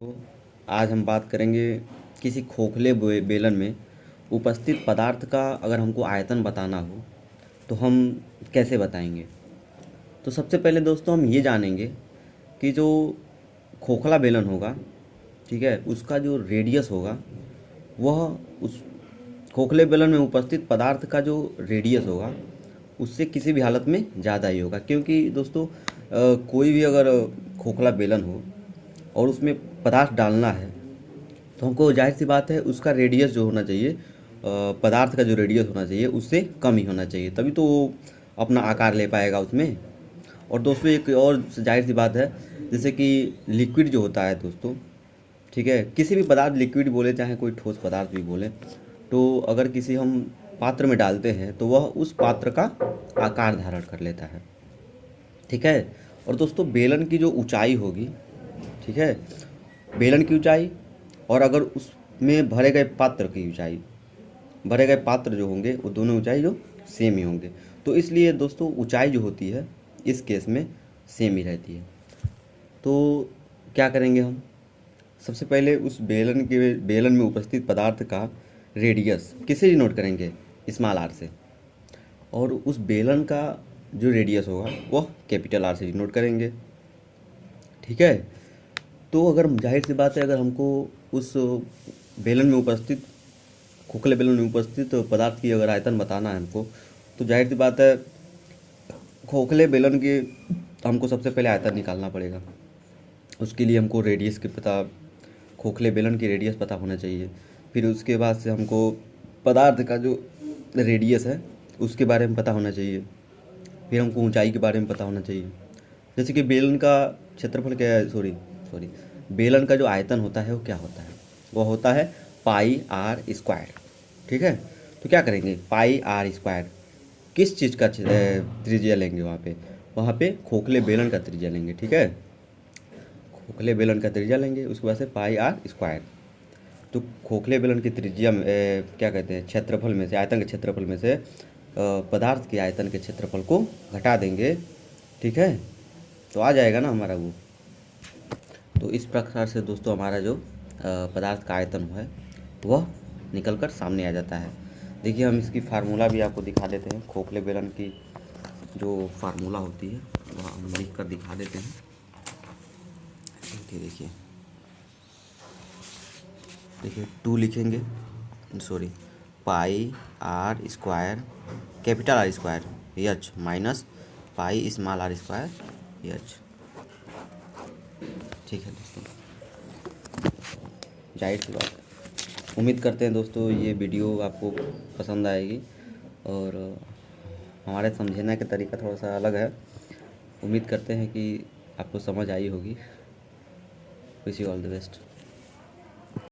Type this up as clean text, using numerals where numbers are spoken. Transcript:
तो आज हम बात करेंगे किसी खोखले बेलन में उपस्थित पदार्थ का अगर हमको आयतन बताना हो तो हम कैसे बताएंगे। तो सबसे पहले दोस्तों हम ये जानेंगे कि जो खोखला बेलन होगा, ठीक है, उसका जो रेडियस होगा वह उस खोखले बेलन में उपस्थित पदार्थ का जो रेडियस होगा उससे किसी भी हालत में ज़्यादा ही होगा। क्योंकि दोस्तों कोई भी अगर खोखला बेलन हो और उसमें पदार्थ डालना है तो हमको जाहिर सी बात है उसका रेडियस जो होना चाहिए, पदार्थ का जो रेडियस होना चाहिए उससे कम ही होना चाहिए, तभी तो वो अपना आकार ले पाएगा उसमें। और दोस्तों एक और जाहिर सी बात है, जैसे कि लिक्विड जो होता है दोस्तों, ठीक है, किसी भी पदार्थ लिक्विड बोले चाहे कोई ठोस पदार्थ भी बोले, तो अगर किसी हम पात्र में डालते हैं तो वह उस पात्र का आकार धारण कर लेता है, ठीक है। और दोस्तों बेलन की जो ऊंचाई होगी, ठीक है, बेलन की ऊंचाई और अगर उसमें भरे गए पात्र की ऊंचाई, भरे गए पात्र जो होंगे वो दोनों ऊंचाई जो सेम ही होंगे। तो इसलिए दोस्तों ऊंचाई जो होती है इस केस में सेम ही रहती है। तो क्या करेंगे हम, सबसे पहले उस बेलन में उपस्थित पदार्थ का रेडियस किसे डिनोट करेंगे, स्मॉल आर से, और उस बेलन का जो रेडियस होगा वह कैपिटल आर से डिनोट करेंगे, ठीक है। तो अगर जाहिर सी बात है, अगर हमको उस बेलन में उपस्थित खोखले बेलन में उपस्थित पदार्थ की अगर आयतन बताना है हमको, तो जाहिर सी बात है खोखले बेलन के हमको सबसे पहले आयतन निकालना पड़ेगा। उसके लिए हमको रेडियस के पता, खोखले बेलन की रेडियस पता होना चाहिए। फिर उसके बाद से हमको पदार्थ का जो रेडियस है उसके बारे में पता होना चाहिए। फिर हमको ऊंचाई के बारे में पता होना चाहिए। जैसे कि बेलन का क्षेत्रफल क्या है, सॉरी सॉरी बेलन का जो आयतन होता है वो क्या होता है, वो होता है पाई आर स्क्वायर, ठीक है। तो क्या करेंगे, पाई आर स्क्वायर किस चीज़ का त्रिज्या लेंगे, वहाँ पे खोखले बेलन का त्रिज्या लेंगे, ठीक है। खोखले बेलन का त्रिज्या लेंगे, उसके बाद से पाई आर स्क्वायर। तो खोखले बेलन की त्रिज्या में क्या कहते हैं, क्षेत्रफल में से, आयतन के क्षेत्रफल में से पदार्थ के आयतन के क्षेत्रफल को घटा देंगे, ठीक है। तो आ जाएगा ना हमारा वो। तो इस प्रकार से दोस्तों हमारा जो पदार्थ का आयतन है वह निकल कर सामने आ जाता है। देखिए हम इसकी फार्मूला भी आपको दिखा देते हैं। खोखले बेलन की जो फार्मूला होती है वह हम लिख कर दिखा देते हैं। देखिए देखिए 2 लिखेंगे, sorry, pi R square capital R square H minus pi small R square H, ठीक है दोस्तों। जाहिर सी बात है, उम्मीद करते हैं दोस्तों ये वीडियो आपको पसंद आएगी और हमारे समझने का तरीका थोड़ा सा अलग है। उम्मीद करते हैं कि आपको समझ आई होगी। Wish you all the best.